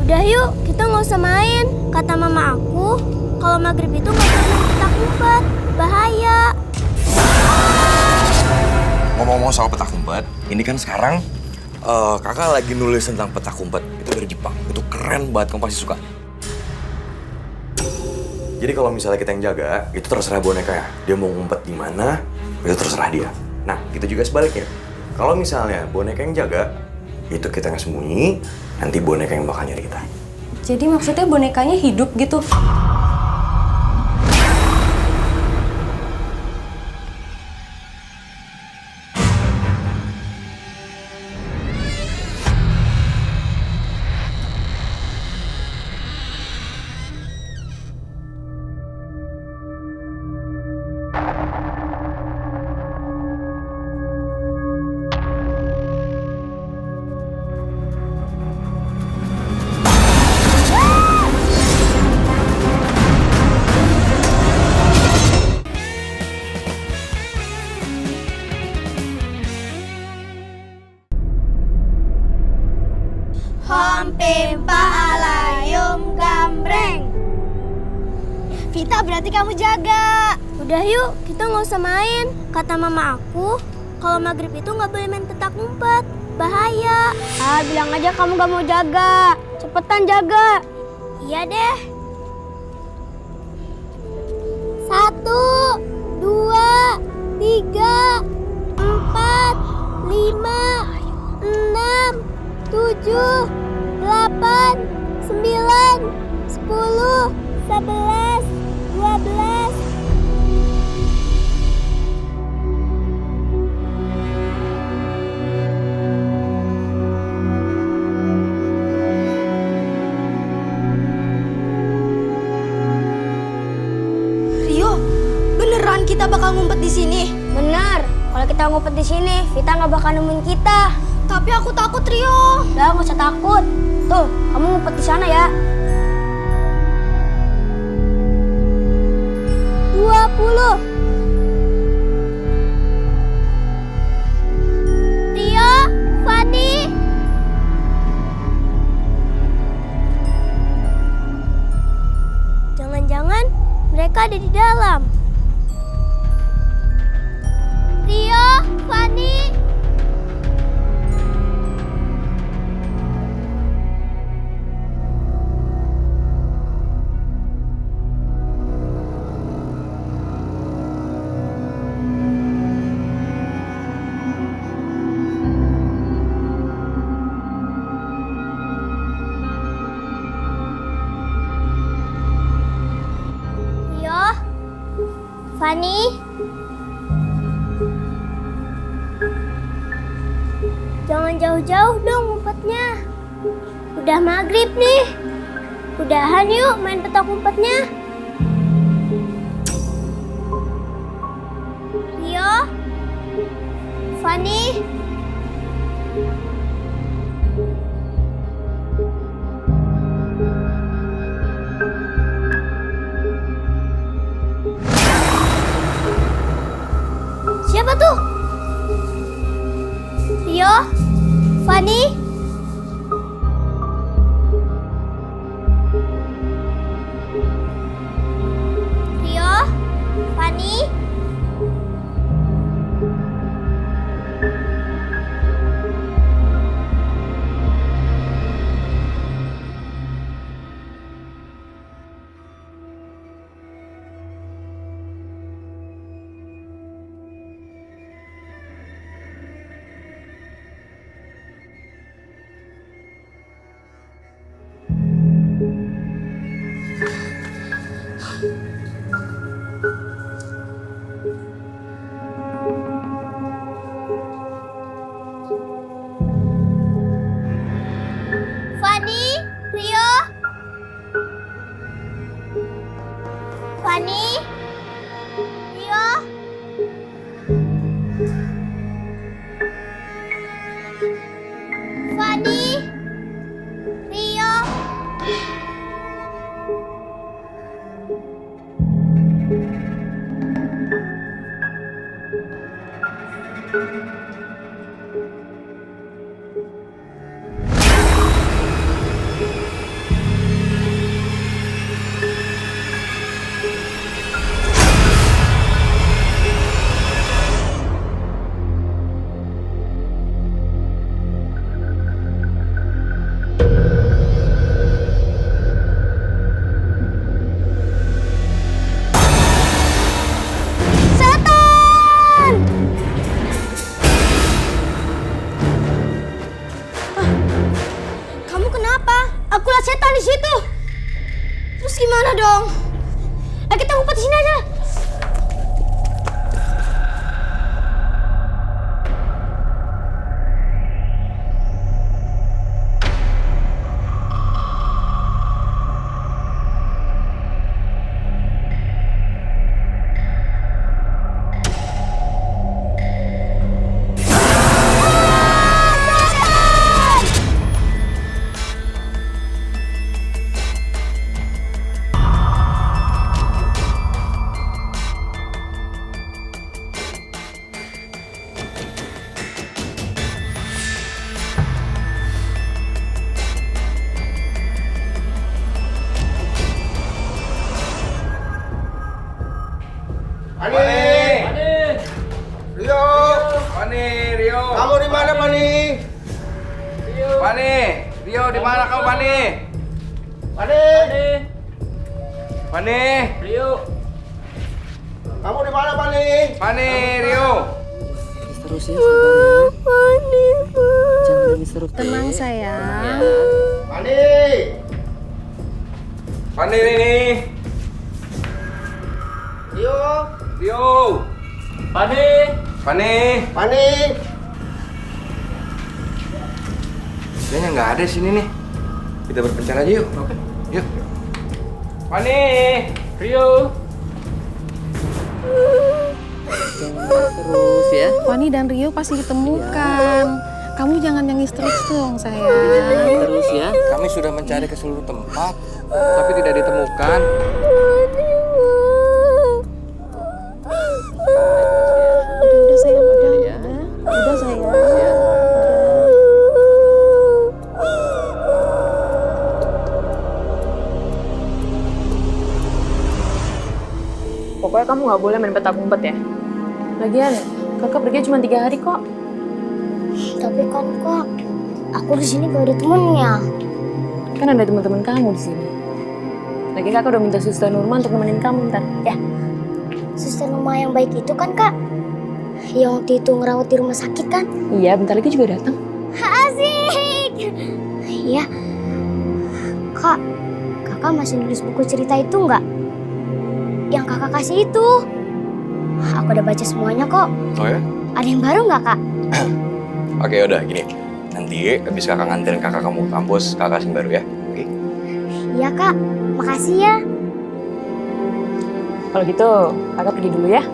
Udah yuk, kita nggak usah main. Kata mama aku, kalau maghrib itu nggak boleh main petak umpet. Bahaya. Ngomong-ngomong soal petak umpet, ini kan sekarang kakak lagi nulis tentang petak umpet. Itu dari Jepang. Itu keren banget, kamu pasti suka. Jadi kalau misalnya kita yang jaga, itu terserah boneka ya. Dia mau ngumpet di mana, itu terserah dia. Nah, itu juga sebaliknya. Kalau misalnya boneka yang jaga, itu kita yang sembunyi, nanti boneka yang bakal nyari kita. Jadi maksudnya bonekanya hidup gitu? Hompimpa alayum gambreng. Vita, berarti kamu jaga. Udah yuk, kita nggak usah main. Kata mama aku, kalau maghrib itu nggak boleh main petak umpet. Bahaya. Bilang aja kamu gak mau jaga. Cepetan jaga. Iya deh. 1, 2, 3, 4, 5, 6, 7, 8, 9, 10, 11, 12. Rio, beneran kita bakal ngumpet di sini? Benar. Kalau kita ngumpet di sini, Vita nggak bakal nemuin kita. Tapi aku takut, Rio. Udah, nggak usah takut. Tuh, kamu ngumpet di sana ya. 20. Rio, Fani. Jangan-jangan mereka ada di dalam. Rio, Fani. Rio, Fani. Jangan jauh-jauh dong ngumpetnya. Udah maghrib nih. Udahan yuk main petak umpetnya. Rio, Fani. Siapa tuh? Rio, Fani. Rio, Fani. kenapa? Aku lihat setan di situ. Terus gimana dong? Ayo kita ngumpet di sini aja. Rio. Kamu di mana, Pani? Pani, Rio di mana kamu, Pani? Pani. Pani. Rio. Kamu di mana, Pani? Pani, Rio. Terus ya, sabar ya. Jangan nangis terus. Tenang sayang. Pani. Pani ini. Rio. Rio. Pani. Pani. Pani. Kayaknya nggak ada sini nih. Kita berpencar aja yuk. Oke. Yuk. Pani. Rio. Terus ya. Fani dan Rio pasti ditemukan. Kamu jangan nangis terus dong sayang. Terus ya. Kami sudah mencari ke seluruh tempat, tapi tidak ditemukan. Udah sayang, udah sayang. Pokoknya kamu nggak boleh main petak umpet ya. Lagian, kakak pergi cuma 3 hari kok. Tapi kan kak, aku di sini gak ada temennya. Kan ada teman-teman kamu di sini. Lagi kakak udah minta Suster Nurma untuk nemenin kamu ntar. Ya. Suster rumah yang baik itu kan kak, yang waktu itu ngerawat di rumah sakit kan? Iya, bentar lagi juga datang. Asik. Iya. Kak, kakak masih nulis buku cerita itu nggak? Yang kakak kasih itu. Aku udah baca semuanya kok. Oh ya? Ada yang baru nggak kak? Oke, udah gini. Nanti habis kakak nganterin kakak kamu ke kampus, kakak kasih baru ya. Oke? Iya kak, makasih ya. Kalau gitu, kakak pergi dulu ya.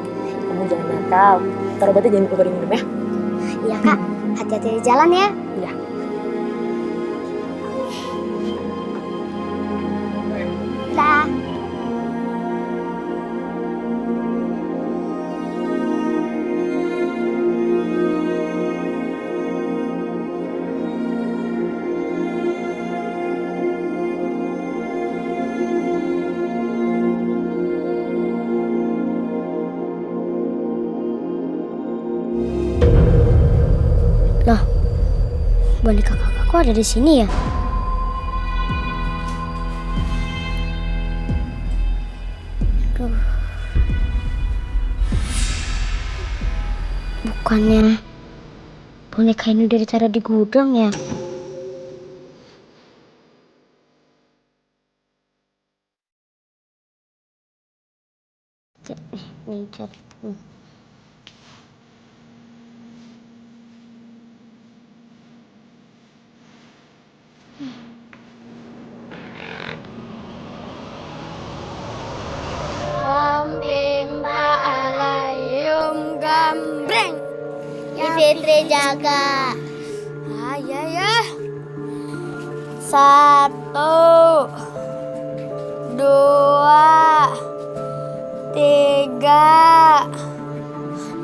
Kamu jangan nakal. Ntar obatnya jangan lupa minum ya. Iya kak, hati-hati di jalan ya. Iya. Dah. Loh, boneka kakakku ada di sini ya? Aduh. Bukannya boneka ini udah ditaruh di gudang ya? Nih, cat. Bimba alayum gambreng. Fitri jaga. Ya. 1, 2, 3,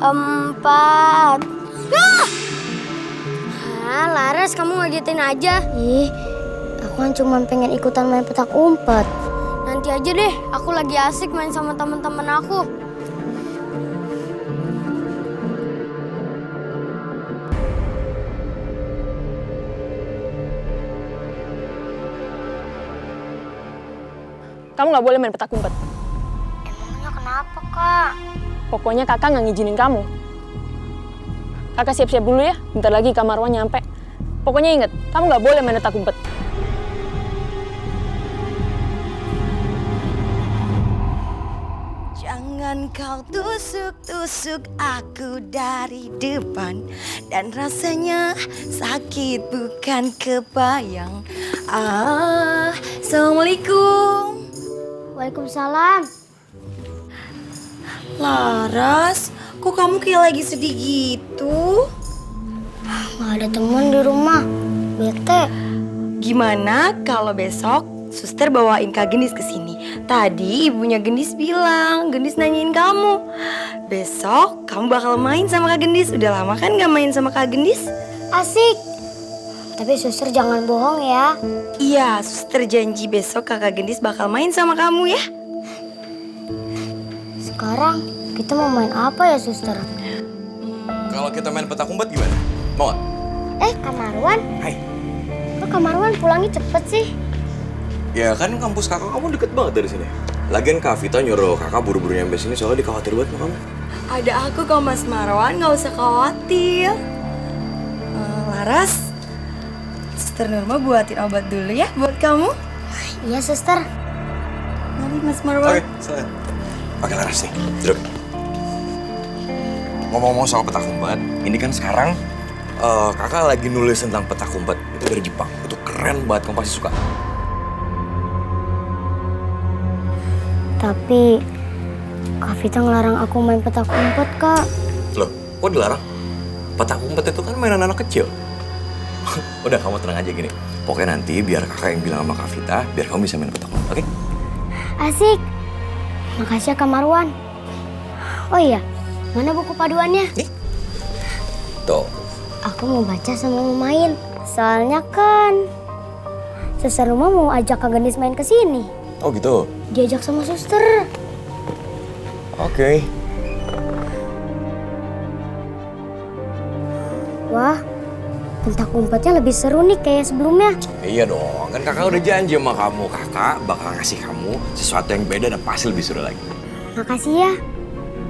4. Laras, kamu ngagetin aja. Ih, aku kan cuma pengen ikutan main petak umpet. Nanti aja deh, aku lagi asik main sama teman-teman aku. Kamu nggak boleh main petak umpet. Emangnya kenapa, Kak? Pokoknya kakak nggak ngizinin kamu. Kakak siap-siap dulu ya, bentar lagi Kak Marwan nyampe. Pokoknya inget, kamu nggak boleh main petak umpet. Jangan kau tusuk-tusuk aku dari depan, dan rasanya sakit bukan kebayang. Assalamualaikum. Waalaikumsalam. Laras, kok kamu kayak lagi sedih gitu? Nggak ada teman di rumah. Bete. Gimana kalau besok suster bawain Kak Gendis ke sini? Tadi ibunya Gendis bilang, Gendis nanyain kamu. Besok kamu bakal main sama Kak Gendis. Udah lama kan gak main sama Kak Gendis? Asik. Tapi suster jangan bohong ya. Iya, suster janji besok Kakak Gendis bakal main sama kamu ya. Sekarang kita mau main apa ya suster? Kalau kita main petak umpet gimana? Mau gak? Kak Marwan. Hai. Kok Kak Marwan pulangnya cepet sih? Ya kan kampus kakak kamu deket banget dari sini. Lagian Kak Vita nyuruh kakak buru-buru nyampe sini soalnya dia khawatir banget sama kamu. Ada aku kok Mas Marwan, gak usah khawatir. Laras, suster Nurma buatin obat dulu ya buat kamu. Iya suster. Mari Mas Marwan. Oke, silakan. Oke Laras nih, duduk. Ngomong-ngomong soal petak umpet, ini kan sekarang kakak lagi nulis tentang petak umpet. Itu dari Jepang, itu keren banget, kamu pasti suka. Tapi Kak Vita ngelarang aku main petak umpet, Kak. Loh, kok dilarang? Petak umpet itu kan mainan anak kecil. Udah, kamu tenang aja gini. Pokoknya nanti biar kakak yang bilang sama Kak Vita, biar kamu bisa main petak umpet, oke? Asik. Makasih ya Kak Marwan. Oh iya, mana buku paduannya? Nih. Tuh. Aku mau baca sama mau main. Soalnya kan suster rumah mau ajak Kak Gendis main ke sini. Oh gitu? Diajak sama suster. Oke. Wah, petak umpetnya lebih seru nih kayak sebelumnya. Iya dong, kan kakak udah janji sama kamu. Kakak bakal ngasih kamu sesuatu yang beda dan pasti lebih seru lagi. Makasih ya.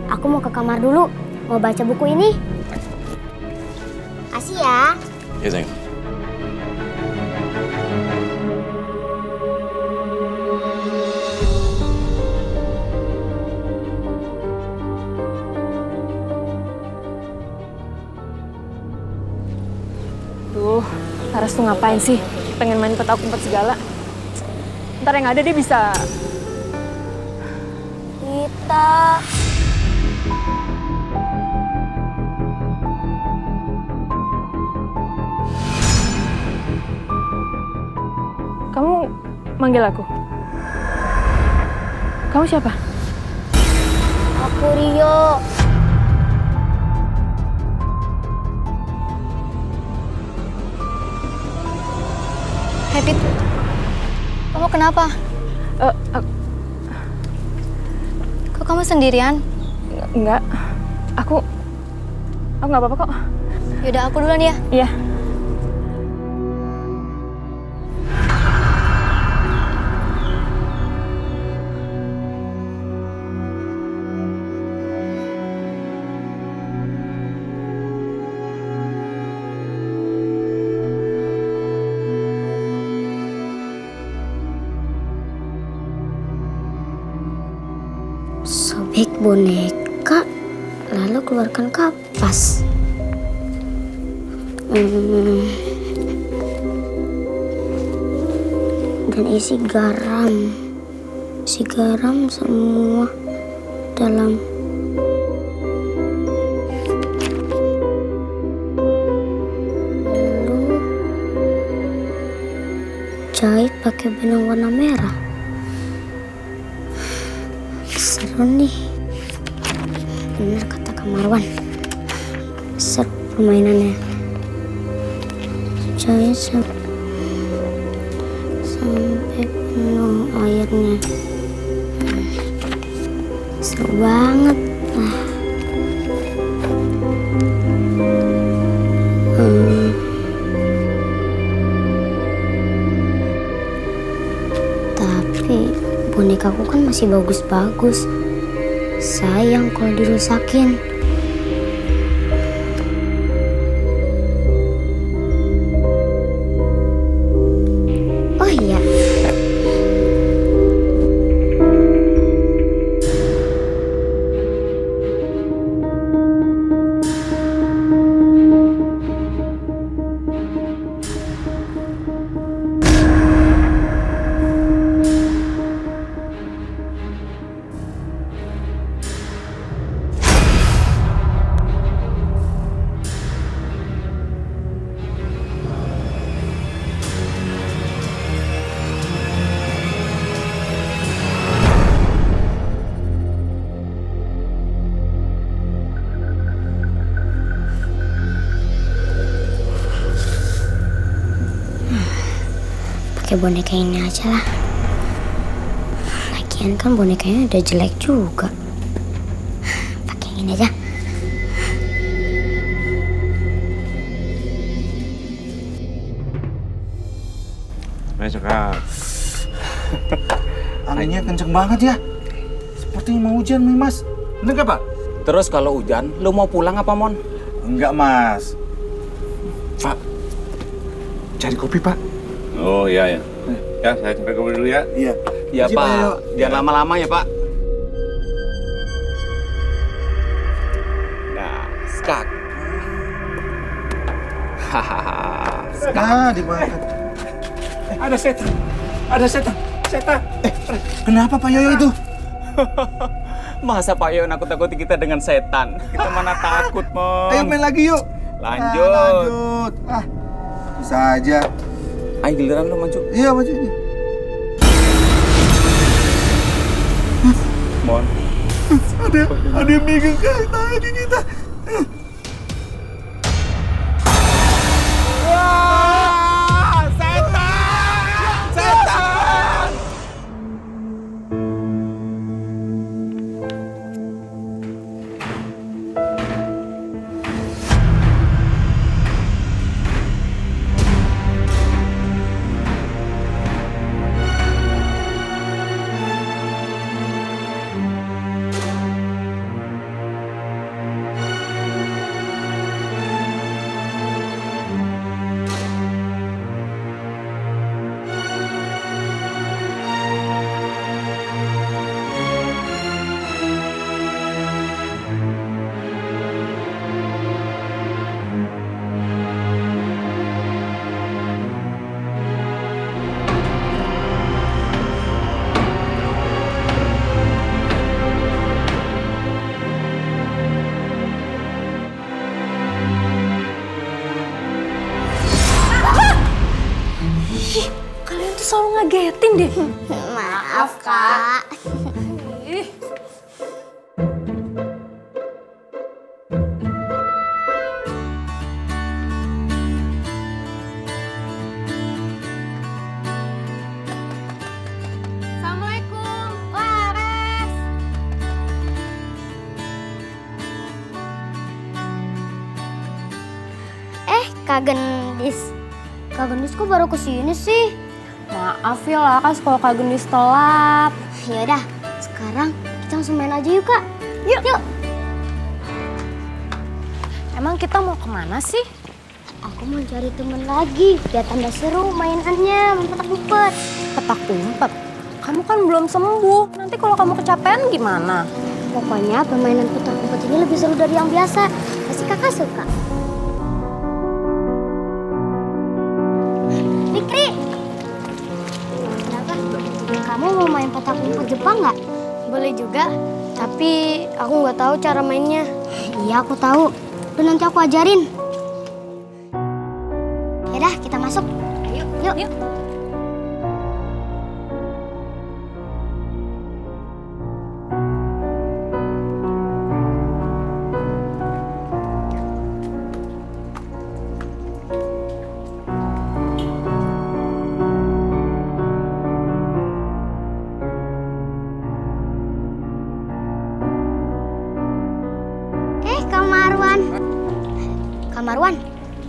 Aku mau ke kamar dulu. Mau baca buku ini. Kasih ya. Iya sayang. Duh, Laras tuh ngapain sih? Pengen main petak umpet segala. Ntar yang ada dia bisa... Kita. Kamu manggil aku? Kamu siapa? Aku Rio. Hey, Pit. Kamu kenapa? Kok kamu sendirian? Enggak. Aku nggak apa-apa kok. Yaudah, aku duluan ya. Iya. Sobek boneka, lalu keluarkan kapas. Dan isi garam. Isi garam semua dalam. Lalu jahit pakai benang warna merah. Seru nih. Bener kata Kak Marwan. Seru permainannya. Jahit sampai penuh airnya. Seru banget. Tapi bonekaku kan masih bagus-bagus. Sayang kalau dirusakin. Oh iya. pakai boneka ini aja lah. Lagian kan bonekanya udah jelek juga. Pakai yang ini aja. Besok Kak. Anginnya kenceng banget ya. Sepertinya mau hujan nih, Mas. Bener gak, Pak? Terus kalau hujan, lu mau pulang apa, Mon? Enggak, Mas. Pak, cari kopi, Pak. Oh iya ya. Ya, saya sampai kopi dulu ya. Iya. Ya, Makasih, Pak. yuk. Jangan lama-lama ya, Pak. Nah, skak. Hahaha. Nah, dimakan. Ada setan. Ada setan. Setan. Kenapa Pak Yoyo itu? Masa Pak Yo nakut-nakuti kita dengan setan? Kita mana takut, Mon. Ayo main lagi yuk. Lanjut. Lanjut. Bisa aja. Ayo giliran lu maju. Iya, maju ini. Mon. Ada yang megang kaki kita. Wah, setan! Setan! Kalian tuh selalu ngagetin deh. Maaf, Kak. Assalamualaikum. Wares. Kak Gendis. Kak Gendis kok baru kesini sih? Maaf ya lah, Kak, kalau Kak Gendis telat. Yaudah, sekarang kita langsung main aja yuk, Kak. Yuk. Emang kita mau kemana sih? Aku mau cari temen lagi, biar tambah seru mainannya, main petak-umpet. Petak umpet. Kamu kan belum sembuh. Nanti kalau kamu kecapean gimana? Pokoknya permainan petak-umpet ini lebih seru dari yang biasa. Pasti kakak suka. Fikri! Kenapa? Kamu mau main petak-umpet Jepang nggak? Boleh juga, tapi aku nggak tahu cara mainnya. Iya, aku tahu. Tuh nanti aku ajarin. Yaudah, kita masuk. Yuk.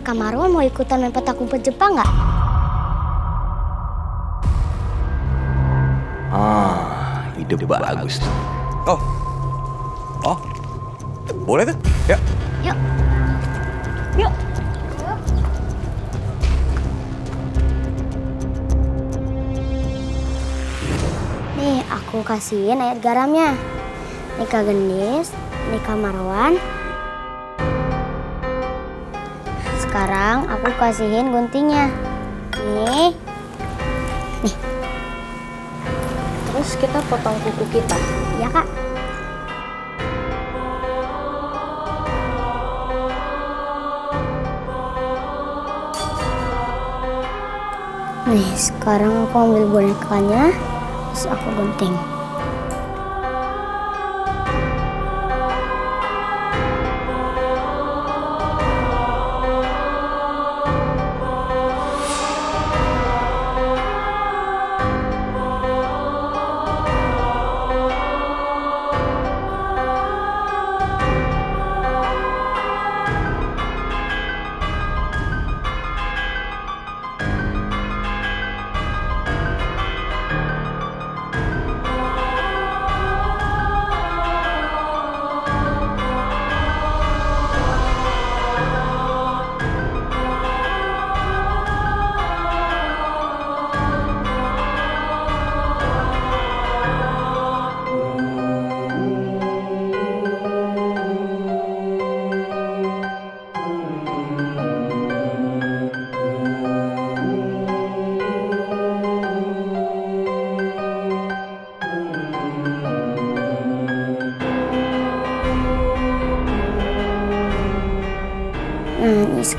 Kak Marwan mau ikutan main petak umpet Jepang nggak? Ide bagus tuh. Oh, boleh tuh. Ya. Yuk. Nih, aku kasihin air garamnya. Nih Kak Gendis, nih Kak Marwan. Sekarang aku kasihin guntingnya. Nih. Terus kita potong kuku kita. Ya, Kak. Nih, sekarang aku ambil bonekanya, terus aku gunting.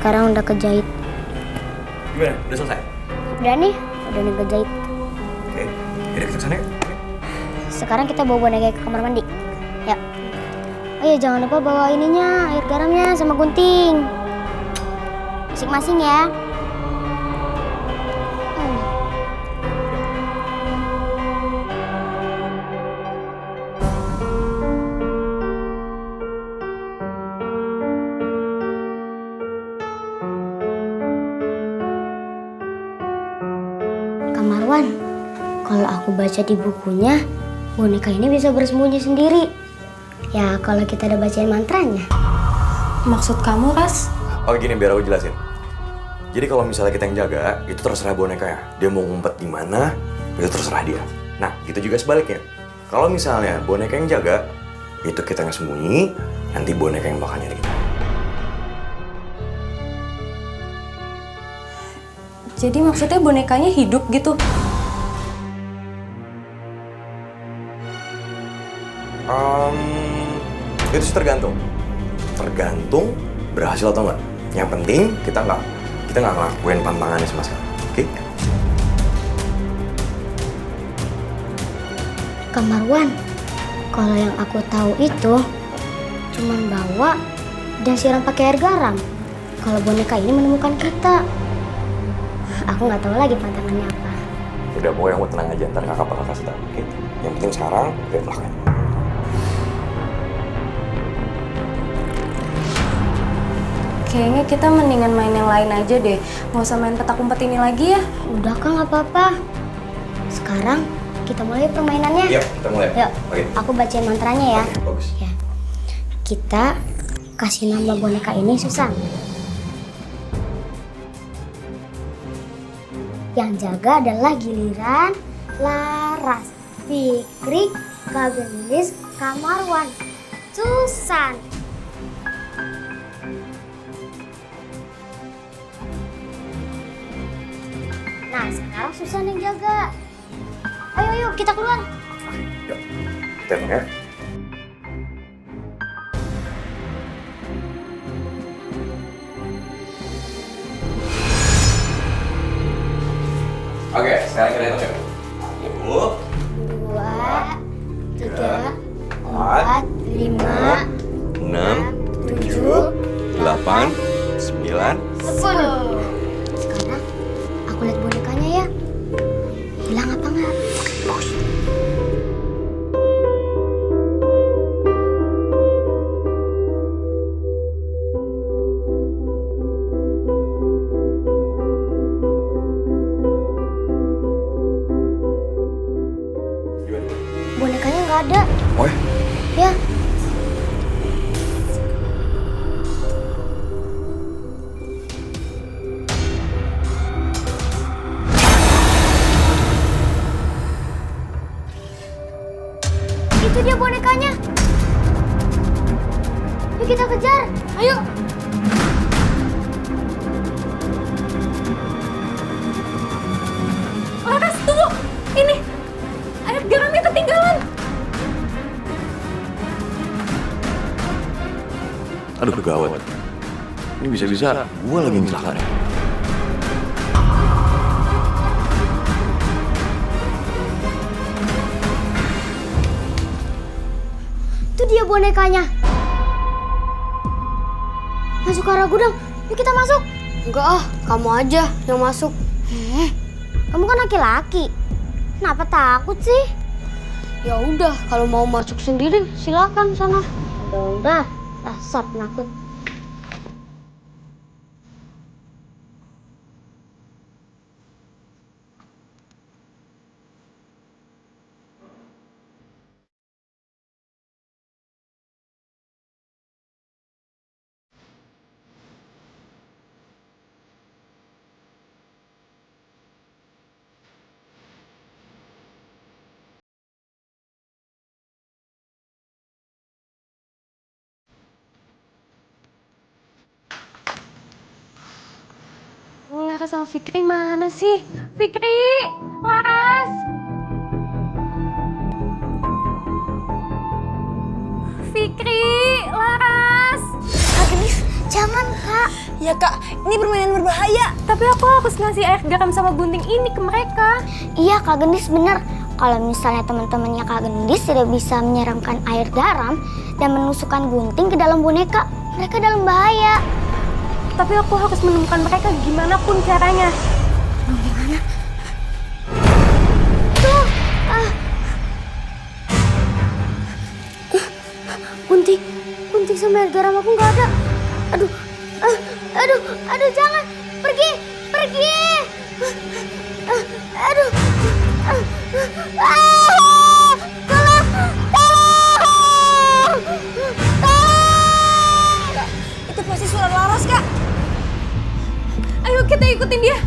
sekarang udah kejahit. Gimana? Udah selesai? Udah nih kejahit. Oke, yaudah kita kesana yuk. Sekarang kita bawa boneka ke kamar mandi. Ya. Ayo jangan lupa bawa ininya, air garamnya sama gunting. Masing-masing ya. Kak Marwan, kalau aku baca di bukunya, boneka ini bisa bersembunyi sendiri. Ya, kalau kita udah bacain mantranya. Maksud kamu, Ras? Oh gini, biar aku jelasin. Jadi kalau misalnya kita yang jaga, itu terserah boneka ya. Dia mau ngumpet di mana, itu terserah dia. Nah, gitu juga sebaliknya. Kalau misalnya boneka yang jaga, itu kita yang sembunyi, nanti boneka yang bakal nyari kita. Jadi maksudnya bonekanya hidup gitu? Itu sih tergantung berhasil atau enggak. Yang penting kita nggak ngelakuin pantangannya sama sekali. Oke? Kak Marwan, kalau yang aku tahu itu cuman bawa dan siram pakai air garam. Kalau boneka ini menemukan kita, aku nggak tahu lagi pantangannya apa. Udah, pokoknya kamu tenang aja, ntar kakak bakal kasih tahu. Oke? Yang penting sekarang, ayo belakang. Kayaknya kita mendingan main yang lain aja deh. Nggak usah main petak umpet ini lagi ya. Udah Kak, nggak apa-apa. Sekarang kita mulai permainannya. Yuk, kita mulai. Yuk, Oke. aku bacain mantranya ya. Oke, bagus. Ya. Kita kasih nama boneka ini Susan. Yang jaga adalah giliran Laras, Fikri, Kak Gendis, Kak Marwan, Susan. Nah, sekarang Susan yang jaga. Ayo, kita keluar. Yuk, kita ya. Oke, sekarang kita hitung ya. 2, 3, 4, 4, 5, 6, 7, 8, 9. 10. Sekarang aku lihat bonekanya ya. Hilang apa enggak? Bagus. Gimana? Bonekanya nggak ada. Oh ya? Ya. Itu dia bonekanya. Yuk kita kejar. Ayo. Laras, tunggu! Ini, air garamnya ketinggalan. Aduh, gawat. Ini bisa-bisa gue lagi yang celaka nih. Itu dia bonekanya. Masuk ke arah gudang. Yuk kita masuk. Enggak ah, kamu aja yang masuk. Kamu kan laki-laki. Kenapa takut sih? Ya udah, kalau mau masuk sendiri silakan sana. Ya udah, dasar penakut. Laras sama Fikri mana sih? Fikri! Laras! Fikri! Laras! Kak Gendis, jangan Kak. Ya Kak, ini permainan berbahaya. Tapi aku harus ngasih air garam sama gunting ini ke mereka. Iya, Kak Gendis bener. Kalau misalnya teman-temannya Kak Gendis tidak bisa menyiramkan air garam dan menusukkan gunting ke dalam boneka, mereka dalam bahaya. Tapi aku harus menemukan mereka gimana pun caranya. Tuh, gunting sama air garam aku nggak ada. Aduh, jangan pergi. Aduh, tolong. Kak, itu pasti suara Laras Kak. Ayo kita ikutin dia.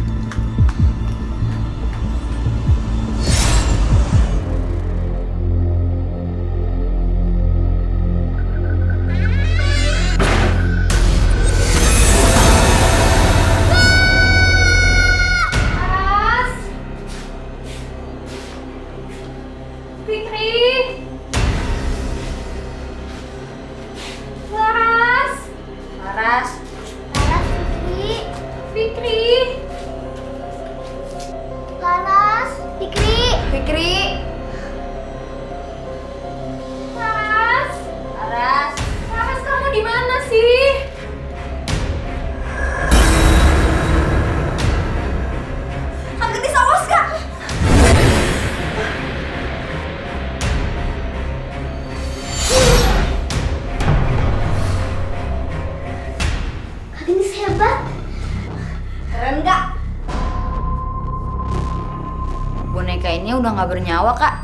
Boneka ini udah nggak bernyawa, Kak.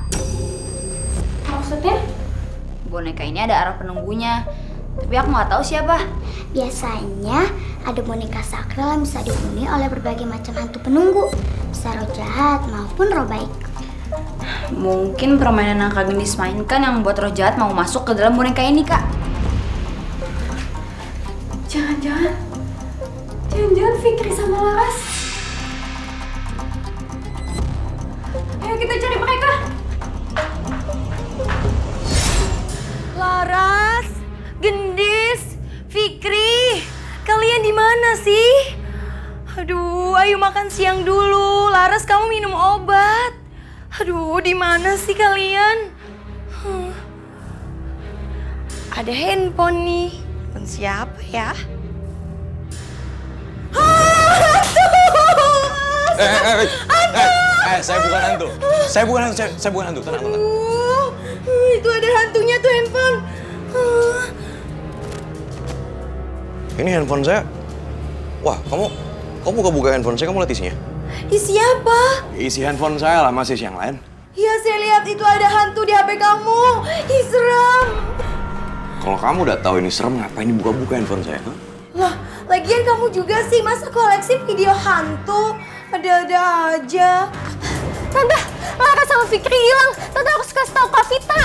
Maksudnya? Boneka ini ada arah penunggunya, tapi aku nggak tahu siapa. Biasanya ada boneka sakral yang bisa dihuni oleh berbagai macam hantu penunggu, bisa roh jahat maupun roh baik. Mungkin permainan yang Kak Gendis mainkan yang membuat roh jahat mau masuk ke dalam boneka ini, Kak. Jangan-jangan Fikri sama Laras. Ayo kita cari mereka. Laras, Gendis, Fikri, kalian di mana sih? Aduh, ayo makan siang dulu. Laras, kamu minum obat. Aduh, di mana sih kalian? Ada handphone nih. Handphone siapa ya? Saya bukan hantu. Saya bukan hantu. Tenang. Itu ada hantunya tuh handphone. Ini handphone saya. Wah, kamu buka handphone saya, kamu lihat isinya? Isi apa? Isi handphone saya lah, masih yang lain. Ya, saya lihat itu ada hantu di HP kamu. Ih, serem. Kalau kamu udah tahu ini serem, ngapain dibuka-buka handphone saya? Huh? Lah, lagian kamu juga sih, masa koleksi video hantu? Ada-ada aja. Tante, Laras sama Fikri hilang. Tante harus kasih tahu Kak Vita.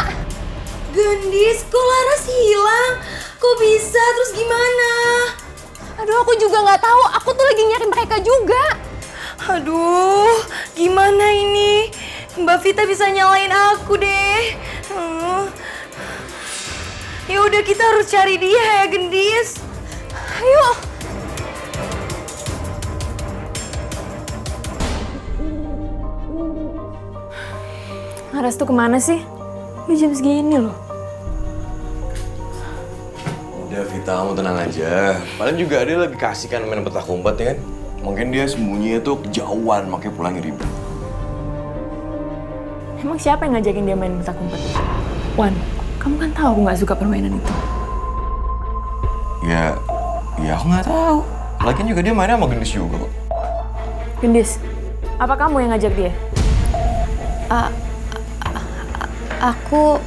Gendis, kok Laras hilang? Kok bisa? Terus gimana? Aduh, aku juga nggak tahu. Aku tuh lagi nyari mereka juga. Aduh, gimana ini? Mbak Vita bisa nyalain aku deh. Ya udah, kita harus cari dia ya, Gendis. Ayo. Laras tuh kemana sih? Udah jam segini loh. Udah Vita, kamu tenang aja. Paling juga dia lagi kasihkan main petak umpet ya kan? Mungkin dia sembunyinya tuh kejauhan, makanya pulangnya ribet. Emang siapa yang ngajakin dia main petak umpet? Wan, kamu kan tahu aku nggak suka permainan itu. Ya aku nggak tahu. Lagian juga dia mainnya sama Gendis juga kok. Gendis, apa kamu yang ngajak dia? Aku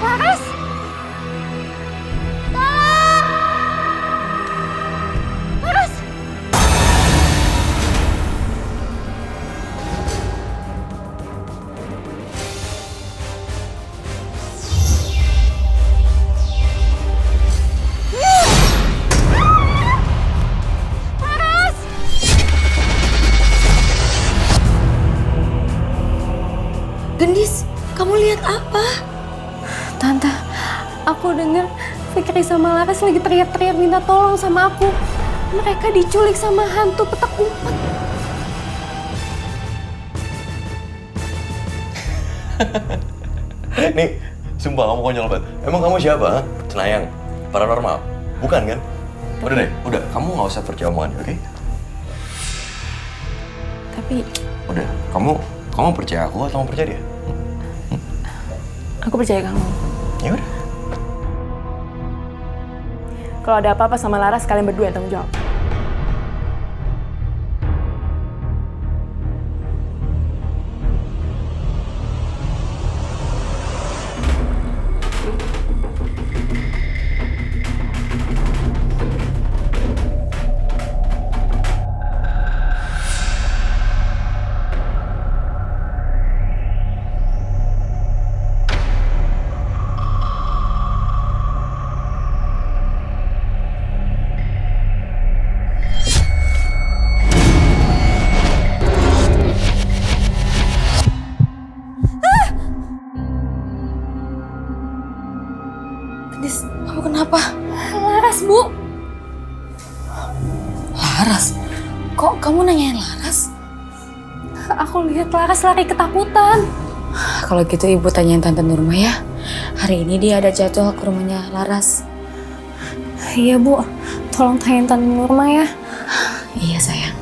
Laras! Tolong! Aku dengar Fikri sama Laras lagi teriak-teriak minta tolong sama aku. Mereka diculik sama hantu petak umpet. Nih, sumpah kamu konyol banget. Emang kamu siapa? Ha? Cenayang? Paranormal? Bukan kan? Udah deh, udah. Kamu nggak usah percaya omongan, oke? Tapi Udah, kamu percaya aku atau kamu percaya dia? aku percaya kamu. Ya udah. Kalau ada apa-apa sama Laras, kalian berdua yang tanggung jawab. Gendis, kamu kenapa? Laras, Bu! Laras? Kok kamu nanyain Laras? Aku lihat Laras lari ketakutan. Kalau gitu ibu tanyain Tante Nurma ya. Hari ini dia ada jadwal ke rumahnya Laras. Iya, Bu. Tolong tanyain Tante Nurma ya. Iya sayang.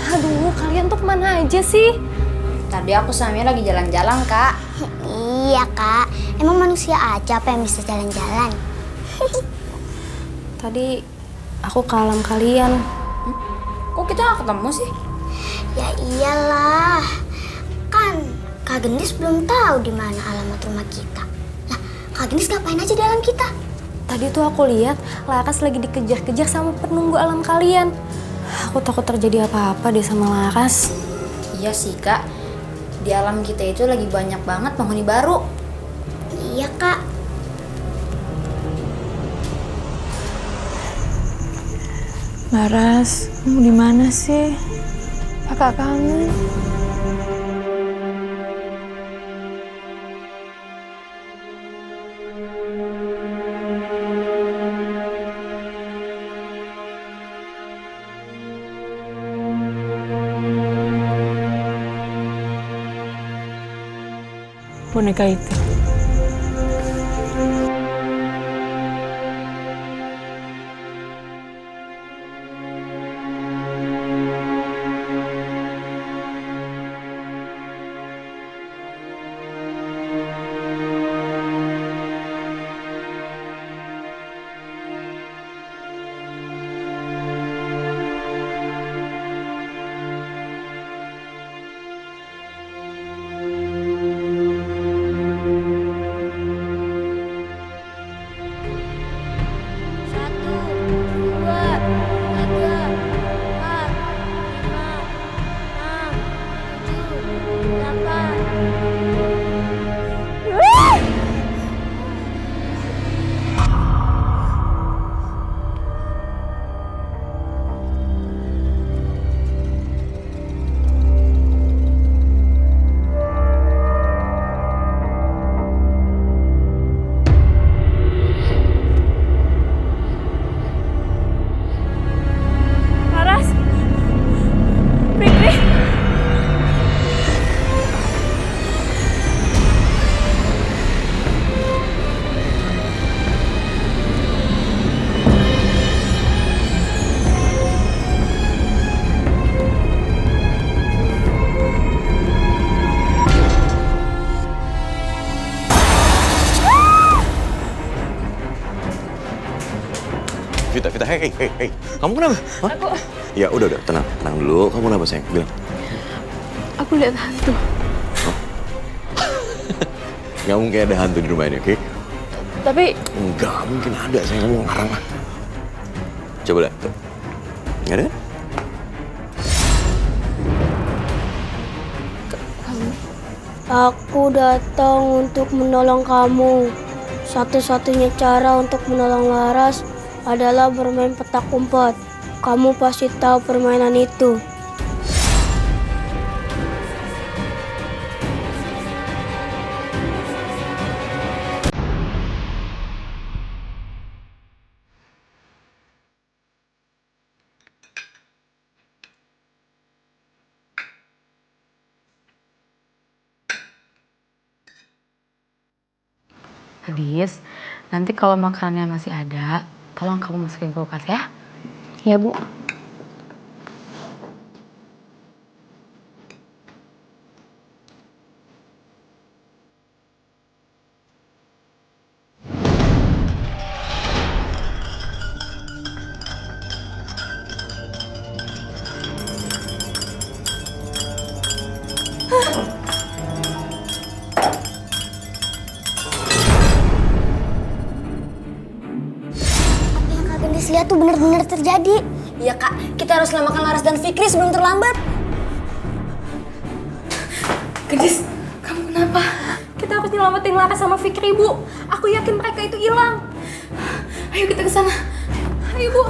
Aduh, kalian tuh kemana aja sih? Tadi aku sama Mia lagi jalan-jalan, Kak. Iya kak, emang manusia aja apa yang bisa jalan-jalan? Tadi aku ke alam kalian. Kok kita gak ketemu sih? Ya iyalah, kan Kak Gendis belum tahu di mana alamat rumah kita. Nah, Kak Gendis ngapain aja di alam kita? Tadi tuh aku lihat Laras lagi dikejar-kejar sama penunggu alam kalian. Aku takut terjadi apa-apa deh sama Laras. Iya sih, Kak. Di alam kita itu lagi banyak banget penghuni baru. Iya kak. Laras, kamu di mana sih? Kakak kamu. Boneka itu. Vita, hei, kamu kenapa? Hah? Ya udah, tenang dulu. Kamu kenapa sayang? Bilang. Aku lihat hantu. Nggak mungkin ada hantu di rumah ini, oke? Tapi Nggak mungkin ada, sayang. Kamu ngarang lah. Coba lihat, tuh. Nggak ada? Aku datang untuk menolong kamu. Satu-satunya cara untuk menolong Laras adalah bermain petak umpet. Kamu pasti tahu permainan itu. Hadis, nanti kalau makanannya masih ada, tolong kamu masukin kulkas ya. Ya, Bu. Apa yang Kak Gendis lihat tuh benar-benar terjadi. Iya Kak, kita harus selamatkan Laras dan Fikri sebelum terlambat. Gendis, kamu kenapa? Kita harus nyelamatin Laras sama Fikri, Bu. Aku yakin mereka itu hilang. Ayo kita ke sana. Ayo, Bu.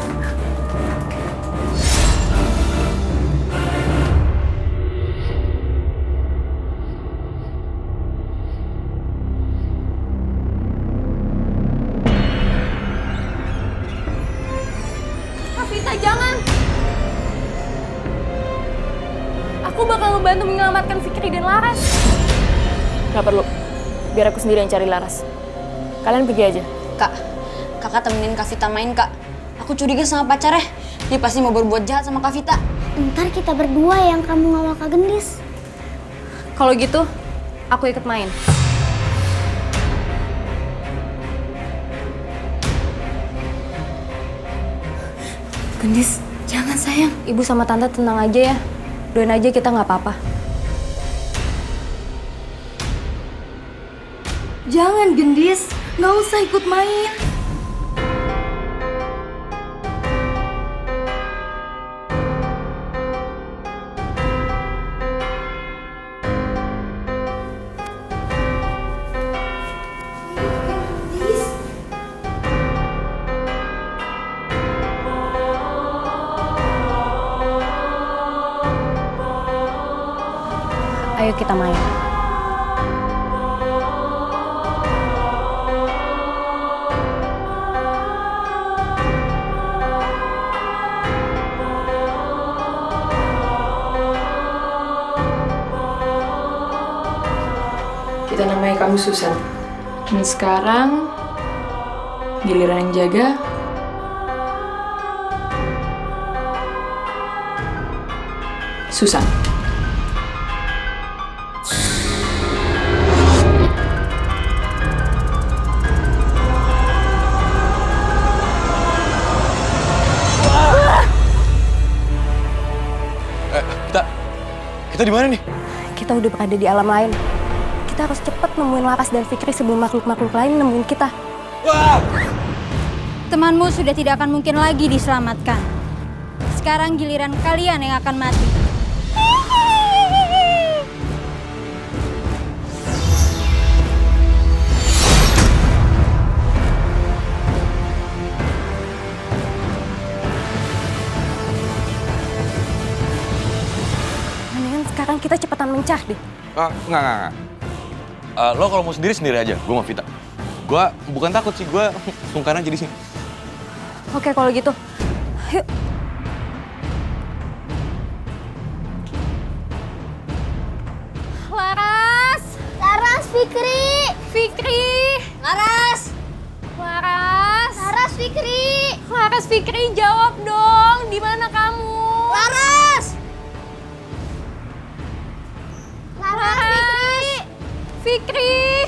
Kavita, jangan. Aku bakal ngebantu menyelamatkan Fikri dan Laras. Gak perlu. Biar aku sendiri yang cari Laras. Kalian pergi aja. Kak, kakak temenin Kavita main, Kak. Aku curiga sama pacarnya. Dia pasti mau berbuat jahat sama Kavita. Ntar kita berdua yang kamu ngawal Kak Gendis. Kalau gitu, aku ikut main. Gendis, jangan sayang. Ibu sama tante tenang aja ya. Doain aja kita nggak apa-apa. Jangan Gendis, nggak usah ikut main. Ayo kita main. Kita namanya kamu Susan. Dan sekarang giliran yang jaga Susan. Kita di mana nih? Kita udah berada di alam lain. Kita harus cepat nemuin Laras dan Fikri sebelum makhluk-makhluk lain nemuin kita. Temanmu sudah tidak akan mungkin lagi diselamatkan. Sekarang giliran kalian yang akan mati. Mendingan sekarang kita cepetan mencah deh. Enggak. Lo kalau mau sendiri aja. Gue mau Vita. Gue bukan takut sih, gue sungkan aja di sini. Oke, kalau gitu. Yuk. Laras! Laras, Fikri! Fikri! Laras! Laras! Laras, Fikri! Laras, Fikri, jawab dong. Di mana kamu? Laras! Laras, Fikri!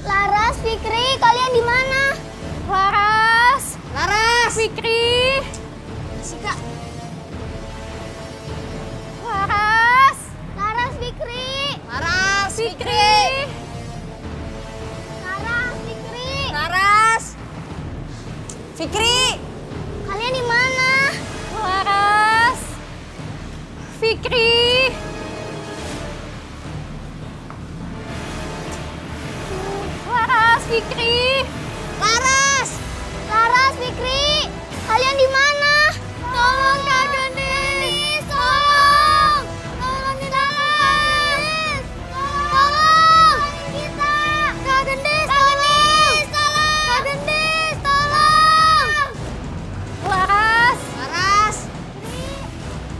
Laras, Fikri, kalian di mana? Laras! Laras! Fikri! Masih Kak. Laras! Laras, Fikri! Laras! Fikri! Laras, Fikri! Laras! Fikri! Kalian di mana? Laras! Fikri! Fikri! Laras! Laras, Fikri! Kalian di mana? Tolong Kak Gendis! Tolong! Tolongin Laras! Tolong! Kita! Kak Gendis, tolong! Kak Gendis, tolong! Laras! Laras!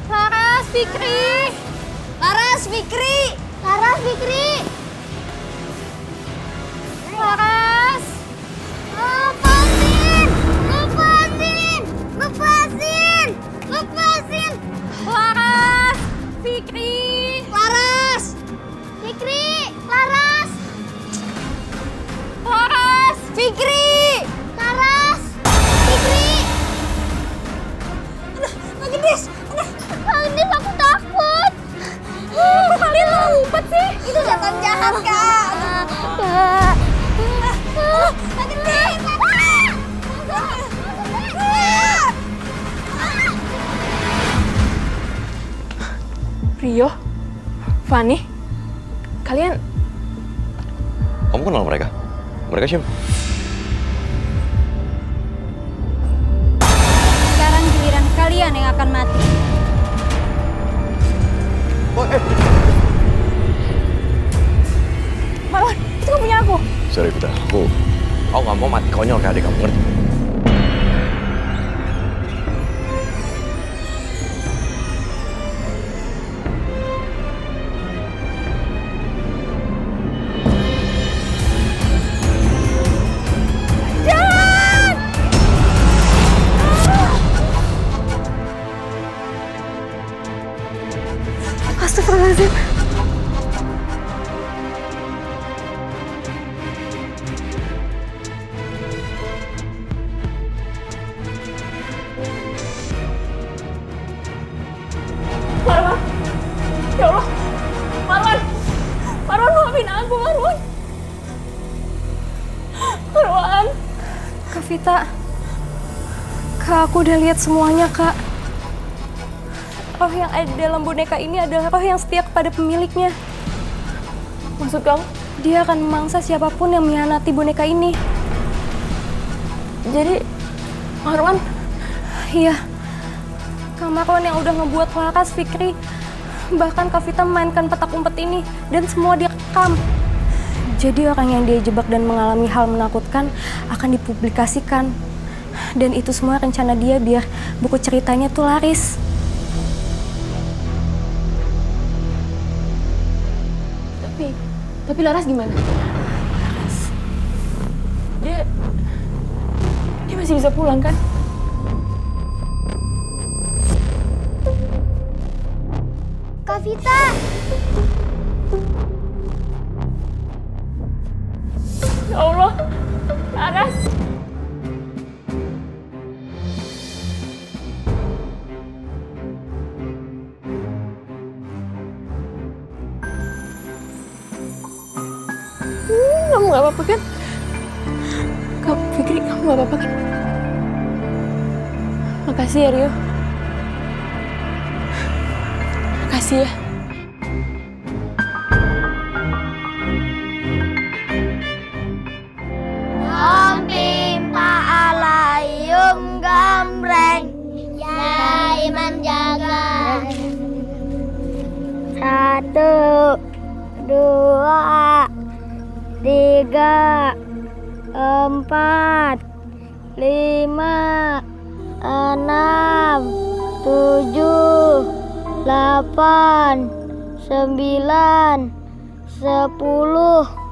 Laras, Fikri! Laras, Fikri! Laras, Fikri! Laras! Lepasin! Lepasin! Lepasin! Lepasin! Laras! Fikri! Laras! Fikri! Laras! Laras! Fikri! Laras! Fikri! Kak Gendis! Kak Gendis, aku takut! Kok kalian ngumpet sih? Itu setan jahat, Kak! Kak Gendis! Rio, Fani, kalian Kamu kenal mereka? Mereka siapa? Sekarang giliran kalian yang akan mati. Marwan, itu kan punya aku. Sorry Vita, aku nggak mau mati konyol kayak adik kamu, ngerti? Astagfirullahaladzim. Marwan, ya Allah, Marwan, Marwan maafin aku, Marwan. Marwan. Kak Vita, Kak, aku udah lihat semuanya, Kak. Roh yang ada dalam boneka ini adalah roh yang setia kepada pemiliknya. maksud kamu? Dia akan memangsa siapapun yang mengkhianati boneka ini. Jadi, Marwan? Iya. Kak Marwan yang udah ngebuat Laras, Fikri, bahkan Kak Vita memainkan petak umpet ini, dan semua direkam. Jadi orang yang dia jebak dan mengalami hal menakutkan akan dipublikasikan. Dan itu semua rencana dia biar buku ceritanya tuh laris. Tapi Laras gimana? Laras. Dia masih bisa pulang kan? Kak Vita! Ya Allah, Laras! Kamu gak apa-apa kan? Kamu Fikri, kamu gak apa-apa kan? Makasih ya, Rio. Makasih ya. Om Pimpa Alayum Gambreng, Yai menjaga. 1, 2, 3, 4, 5, 6, 7, 8, 9, 10.